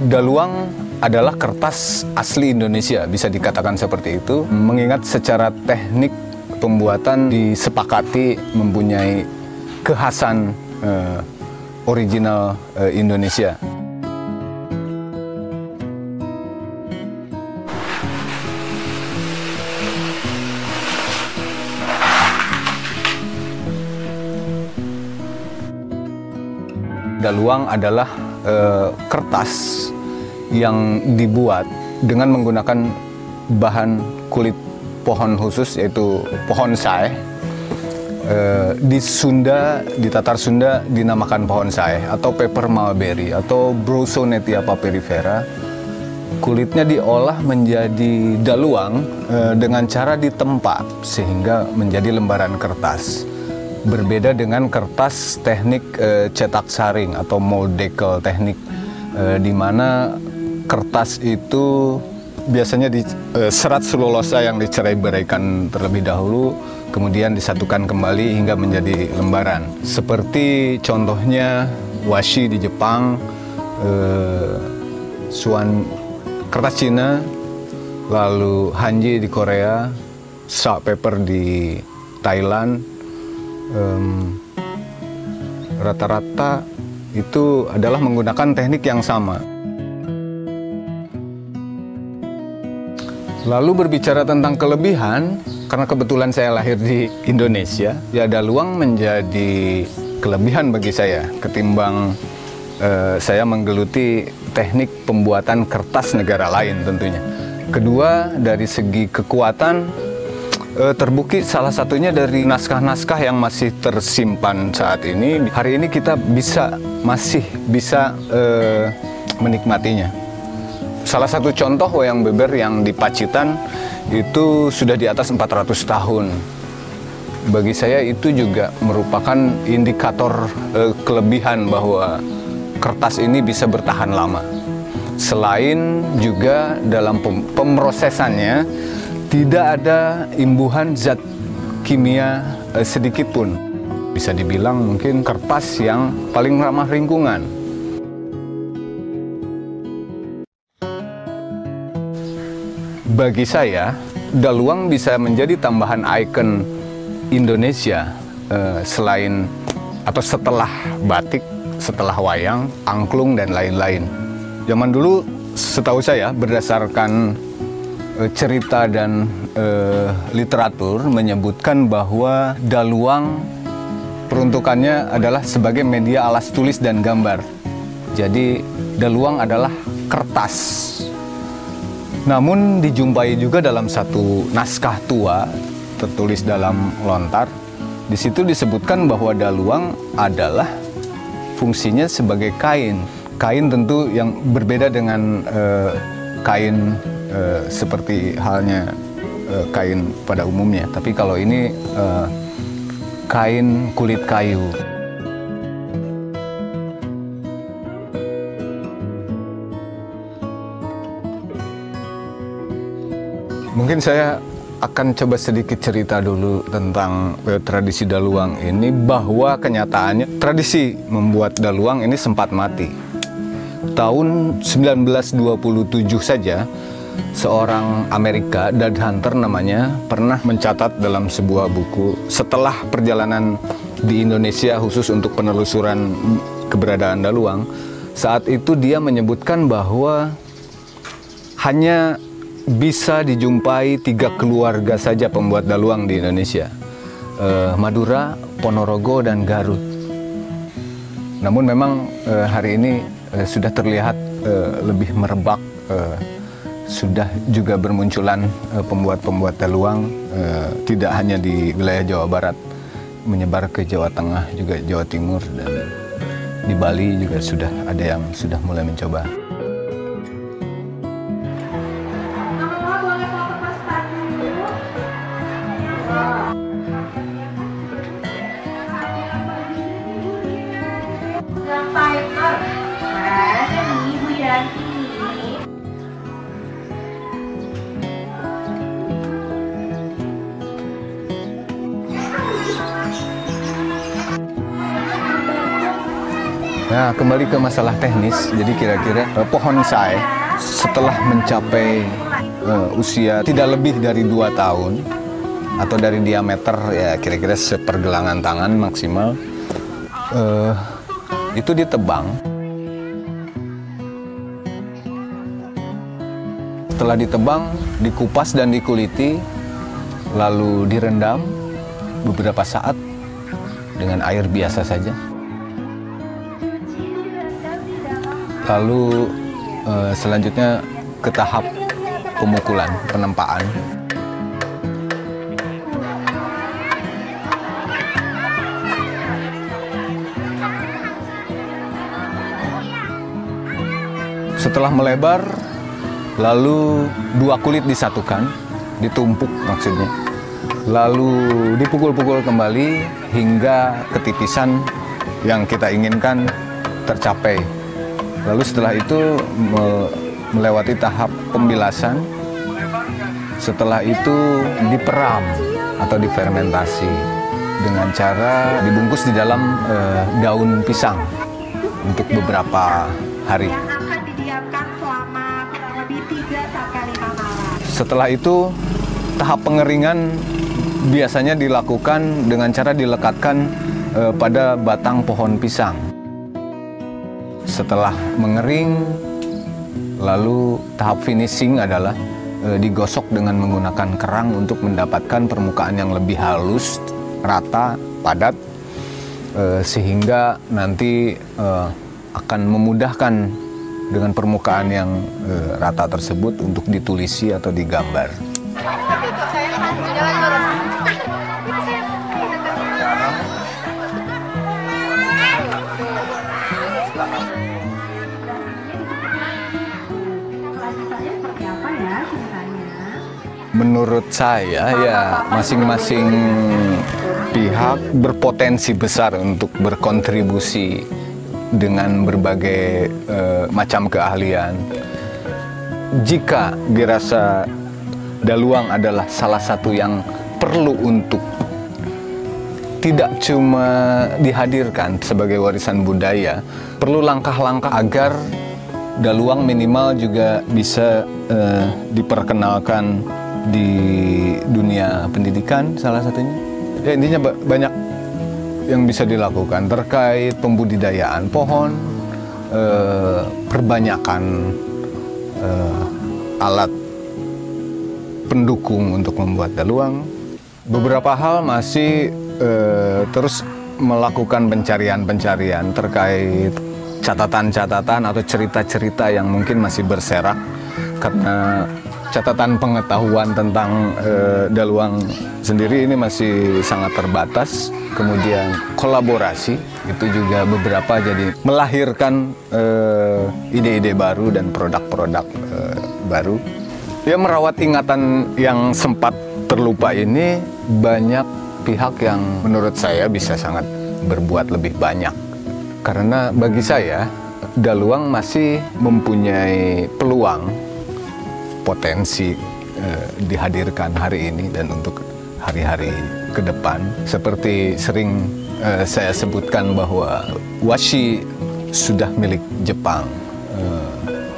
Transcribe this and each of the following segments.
Daluang adalah kertas asli Indonesia, bisa dikatakan seperti itu, mengingat secara teknik pembuatan disepakati mempunyai kekhasan original Indonesia. Daluang adalah kertas yang dibuat dengan menggunakan bahan kulit pohon khusus, yaitu pohon sae. Di Sunda, di Tatar Sunda dinamakan pohon sae atau paper mulberry atau Brosonetia papyrifera. Kulitnya diolah menjadi daluang dengan cara ditempa sehingga menjadi lembaran kertas. Berbeda dengan kertas teknik cetak saring atau mold decal teknik, di mana kertas itu biasanya serat selulosa yang dicerai-beraikan terlebih dahulu, kemudian disatukan kembali hingga menjadi lembaran. Seperti contohnya washi di Jepang, kertas Cina, lalu hanji di Korea, salt paper di Thailand. Rata-rata itu adalah menggunakan teknik yang sama. Lalu berbicara tentang kelebihan, karena kebetulan saya lahir di Indonesia, ya daluang menjadi kelebihan bagi saya ketimbang saya menggeluti teknik pembuatan kertas negara lain tentunya. Kedua, dari segi kekuatan, terbukti salah satunya dari naskah-naskah yang masih tersimpan saat ini. Hari ini kita masih bisa menikmatinya. Salah satu contoh wayang beber yang di Pacitan itu sudah di atas 400 tahun. Bagi saya itu juga merupakan indikator kelebihan bahwa kertas ini bisa bertahan lama. Selain juga dalam pemrosesannya tidak ada imbuhan zat kimia sedikit pun. Bisa dibilang mungkin kertas yang paling ramah lingkungan. Bagi saya, daluang bisa menjadi tambahan ikon Indonesia selain atau setelah batik, setelah wayang, angklung, dan lain-lain. Zaman dulu, setahu saya, berdasarkan cerita dan literatur menyebutkan bahwa daluang peruntukannya adalah sebagai media alas tulis dan gambar. Jadi daluang adalah kertas. Namun dijumpai juga dalam satu naskah tua tertulis dalam lontar. Di situ disebutkan bahwa daluang adalah fungsinya sebagai kain. Kain tentu yang berbeda dengan kain seperti halnya kain pada umumnya, tapi kalau ini kain kulit kayu. Mungkin saya akan coba sedikit cerita dulu tentang tradisi daluang ini, bahwa kenyataannya tradisi membuat daluang ini sempat mati. Tahun 1927 saja, seorang Amerika, Dud Hunter namanya, pernah mencatat dalam sebuah buku setelah perjalanan di Indonesia khusus untuk penelusuran keberadaan daluang. Saat itu dia menyebutkan bahwa hanya bisa dijumpai 3 keluarga saja pembuat daluang di Indonesia, Madura, Ponorogo, dan Garut. Namun memang hari ini sudah terlihat lebih merebak. Sudah juga bermunculan pembuat-pembuat daluang, tidak hanya di wilayah Jawa Barat, menyebar ke Jawa Tengah, juga Jawa Timur, dan di Bali juga sudah ada yang sudah mulai mencoba. Nah, kembali ke masalah teknis. Jadi kira-kira pohon sai setelah mencapai usia tidak lebih dari 2 tahun atau dari diameter ya kira-kira sepergelangan tangan maksimal, itu ditebang. Setelah ditebang, dikupas dan dikuliti, lalu direndam beberapa saat dengan air biasa saja. Lalu selanjutnya ke tahap pemukulan, penempaan. Setelah melebar, lalu 2 kulit disatukan, ditumpuk maksudnya. Lalu dipukul-pukul kembali hingga ketipisan yang kita inginkan tercapai. Lalu setelah itu melewati tahap pembilasan. Setelah itu diperam atau difermentasi dengan cara dibungkus di dalam daun pisang untuk beberapa hari. Setelah itu tahap pengeringan biasanya dilakukan dengan cara dilekatkan pada batang pohon pisang. Setelah mengering, lalu tahap finishing adalah digosok dengan menggunakan kerang untuk mendapatkan permukaan yang lebih halus, rata, padat, sehingga nanti akan memudahkan dengan permukaan yang rata tersebut untuk ditulisi atau digambar. Menurut saya ya masing-masing pihak berpotensi besar untuk berkontribusi dengan berbagai macam keahlian. Jika dirasa daluang adalah salah satu yang perlu untuk tidak cuma dihadirkan sebagai warisan budaya, perlu langkah-langkah agar daluang minimal juga bisa diperkenalkan di dunia pendidikan salah satunya. Ya intinya banyak yang bisa dilakukan terkait pembudidayaan pohon, perbanyakan alat pendukung untuk membuat daluang. Beberapa hal masih terus melakukan pencarian-pencarian terkait catatan-catatan atau cerita-cerita yang mungkin masih berserak karena catatan pengetahuan tentang daluang sendiri ini masih sangat terbatas. Kemudian kolaborasi itu juga beberapa jadi melahirkan ide-ide baru dan produk-produk baru. Ya merawat ingatan yang sempat terlupa ini banyak pihak yang menurut saya bisa sangat berbuat lebih banyak. Karena bagi saya daluang masih mempunyai peluang potensi dihadirkan hari ini dan untuk hari-hari ke depan. Seperti sering saya sebutkan bahwa washi sudah milik Jepang,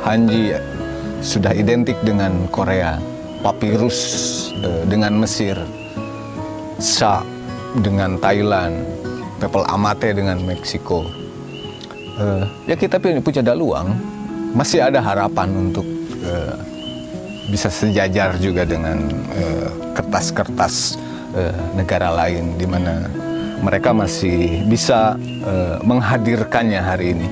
Hanji sudah identik dengan Korea, papirus dengan Mesir, Sa dengan Thailand, pepel amate dengan Meksiko. Ya kita punya daluang, masih ada harapan untuk bisa sejajar juga dengan kertas-kertas negara lain di mana mereka masih bisa menghadirkannya hari ini.